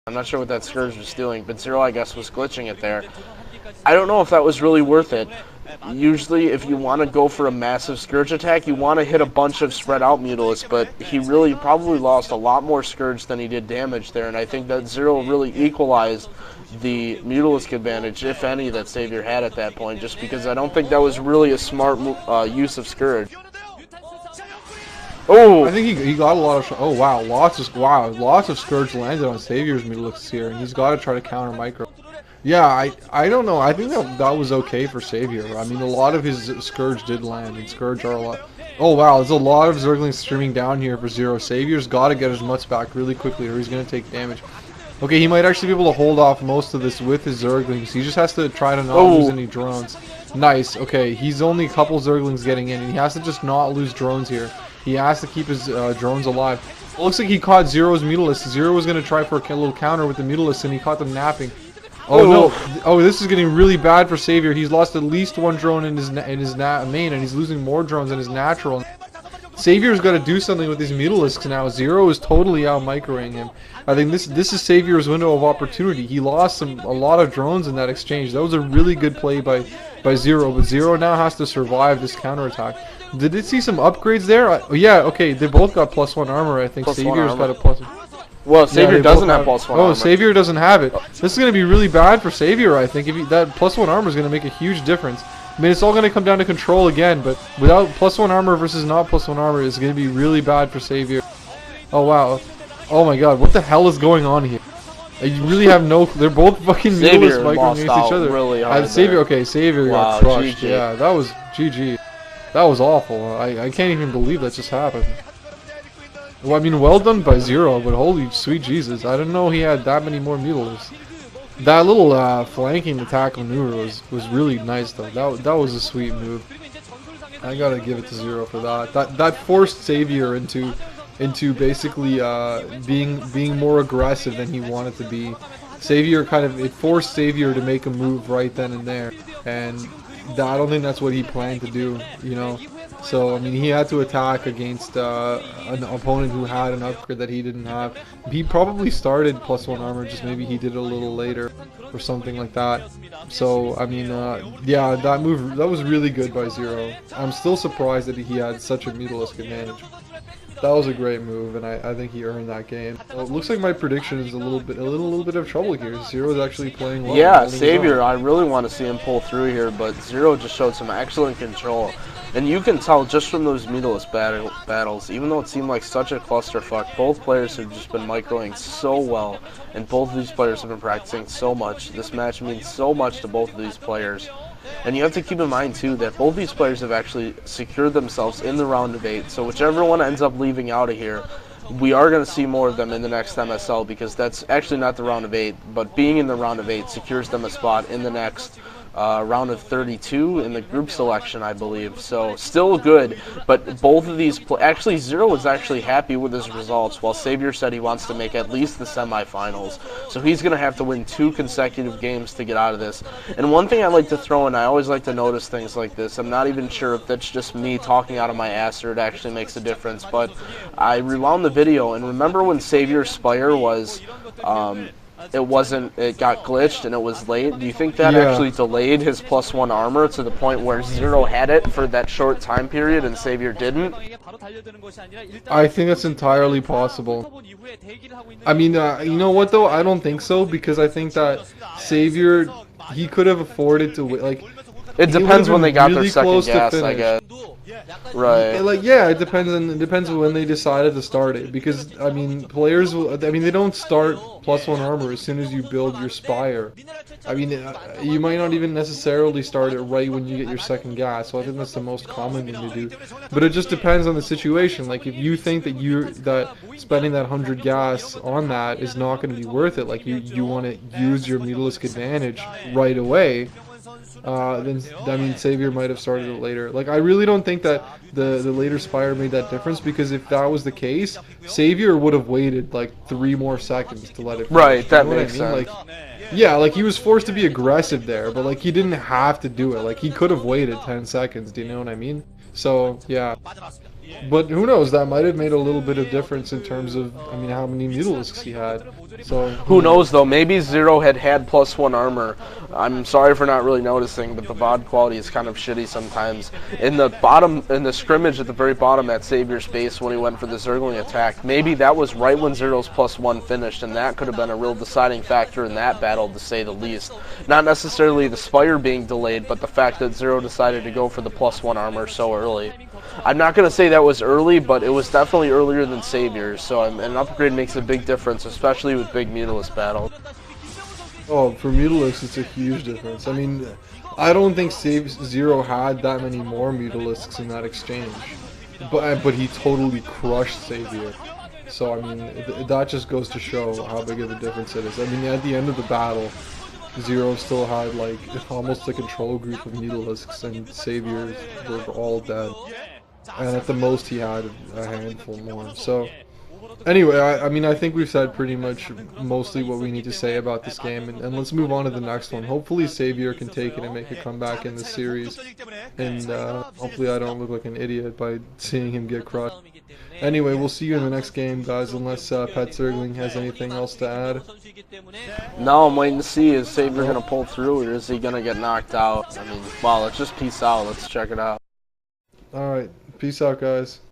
I'm not sure what that Scourge was doing, but ZerO, I guess, was glitching it there. I don't know if that was really worth it. Usually, if you want to go for a massive Scourge attack, you want to hit a bunch of spread out Mutalisks, but he really probably lost a lot more Scourge than he did damage there, and I think that ZerO really equalized the Mutalisk advantage, if any, that sAviOr had at that point, just because I don't think that was really a smart use of Scourge. Oh, I think he got a lot of. Oh wow, lots of Scourge landed on sAviOr's Mutalisks here, and he's got to try to counter micro. Yeah, I don't know. I think that was okay for sAviOr. I mean, a lot of his Scourge did land, and Scourge are a lot. Oh wow, there's a lot of Zerglings streaming down here for ZerO. sAviOr's got to get his mutts back really quickly, or he's gonna take damage. Okay, he might actually be able to hold off most of this with his Zerglings. He just has to try to not lose any drones. Nice. Okay, he's only a couple Zerglings getting in, and he has to just not lose drones here. He has to keep his drones alive. It looks like he caught ZerO's Mutalisk. ZerO was going to try for a little counter with the Mutalisk, and he caught them napping. Oh no! Oh, this is getting really bad for sAviOr. He's lost at least one drone in his main, and he's losing more drones in his natural. sAviOr's got to do something with these Mutalisks now. ZerO is totally out microing him. I think this is sAviOr's window of opportunity. He lost a lot of drones in that exchange. That was a really good play by ZerO, but ZerO now has to survive this counterattack. Did it see some upgrades there? Yeah, okay, they both got +1 armor. I think sAviOr's got a +1. Well, sAviOr doesn't have +1 armor. Oh, sAviOr doesn't have it. This is going to be really bad for sAviOr, I think. If that +1 armor is going to make a huge difference. I mean, it's all going to come down to control again, but without +1 armor versus not +1 armor is going to be really bad for sAviOr. Oh, wow. Oh my god, what the hell is going on here? You really have no... They're both fucking Mutalisks microing against each other. Really sAviOr, okay, sAviOr got crushed. GG. Yeah, that was GG. That was awful. I can't even believe that just happened. Well, I mean, well done by ZerO, but holy sweet Jesus. I didn't know he had that many more Mutalisks. That little flanking attack maneuver was really nice, though. That was a sweet move. I gotta give it to ZerO for that. That forced sAviOr into basically being more aggressive than he wanted to be. sAviOr it forced sAviOr to make a move right then and there, and I don't think that's what he planned to do, you know. So I mean, he had to attack against an opponent who had an upgrade that he didn't have. He probably started +1 armor, just maybe he did it a little later or something like that. So I mean, yeah, that was really good by ZerO. I'm still surprised that he had such a Mutalisk advantage. That was a great move, and I think he earned that game. Well, it looks like my prediction is a little bit of trouble here. ZerO is actually playing well. Yeah, sAviOr, I really want to see him pull through here, but ZerO just showed some excellent control. And you can tell just from those Mutalisk battles, even though it seemed like such a clusterfuck, both players have just been microing so well, and both of these players have been practicing so much. This match means so much to both of these players. And you have to keep in mind, too, that both these players have actually secured themselves in the round of 8. So whichever one ends up leaving out of here, we are going to see more of them in the next MSL, because that's actually not the round of 8, but being in the round of 8 secures them a spot in the next round of 32 in the group selection, I believe. So still good, but both of these actually ZerO was actually happy with his results, while sAviOr said he wants to make at least the semifinals. So he's going to have to win 2 consecutive games to get out of this. And one thing I like to throw in, I always like to notice things like this. I'm not even sure if that's just me talking out of my ass or it actually makes a difference, but I rewound the video, and remember when sAviOr's Spire was it got glitched and it was late? Do you think that actually delayed his +1 armor to the point where ZerO had it for that short time period and sAviOr didn't? I think that's entirely possible. I mean, you know what though? I don't think so, because I think that sAviOr, he could have afforded to like. It depends when they got their second gas, I guess. Right. Like, yeah, it depends on when they decided to start it, because I mean, players they don't start +1 armor as soon as you build your Spire. I mean, you might not even necessarily start it right when you get your second gas. So I think that's the most common thing to do. But it just depends on the situation. Like, if you think that spending that 100 gas on that is not going to be worth it, like you want to use your Mutalisk advantage right away, then I mean, sAviOr might have started it later. Like, I really don't think that the later Spire made that difference, because if that was the case, sAviOr would have waited like 3 more seconds to let it finish. Right, that makes sense. Like, yeah, like he was forced to be aggressive there, but like he didn't have to do it. Like, he could have waited 10 seconds, do you know what I mean? So, yeah. But who knows, that might have made a little bit of difference in terms of, I mean, how many Mutalisks he had. So Who knows though? Maybe ZerO had +1 armor. I'm sorry for not really noticing, but the VOD quality is kind of shitty sometimes. In the scrimmage at the very bottom at sAviOr's base when he went for the Zergling attack, maybe that was right when ZerO's +1 finished, and that could have been a real deciding factor in that battle, to say the least. Not necessarily the Spire being delayed, but the fact that ZerO decided to go for the +1 armor so early. I'm not going to say that was early, but it was definitely earlier than sAviOr's, so an upgrade makes a big difference, especially with big Mutalisk battles. Oh, for Mutalisks, it's a huge difference. I mean, I don't think ZerO had that many more Mutalisks in that exchange, but he totally crushed sAviOr. So I mean, that just goes to show how big of a difference it is. I mean, at the end of the battle, ZerO still had like almost a control group of Mutalisks, and sAviOr were all dead. And at the most, he had a handful more. So. Anyway, I mean, I think we've said pretty much mostly what we need to say about this game, and let's move on to the next one. Hopefully sAviOr can take it and make a comeback in the series, and hopefully I don't look like an idiot by seeing him get crushed. Anyway, we'll see you in the next game, guys, unless Petzergling has anything else to add. No, I'm waiting to see, is sAviOr going to pull through, or is he going to get knocked out? I mean, wow, let's just peace out. Let's check it out. Alright, peace out, guys.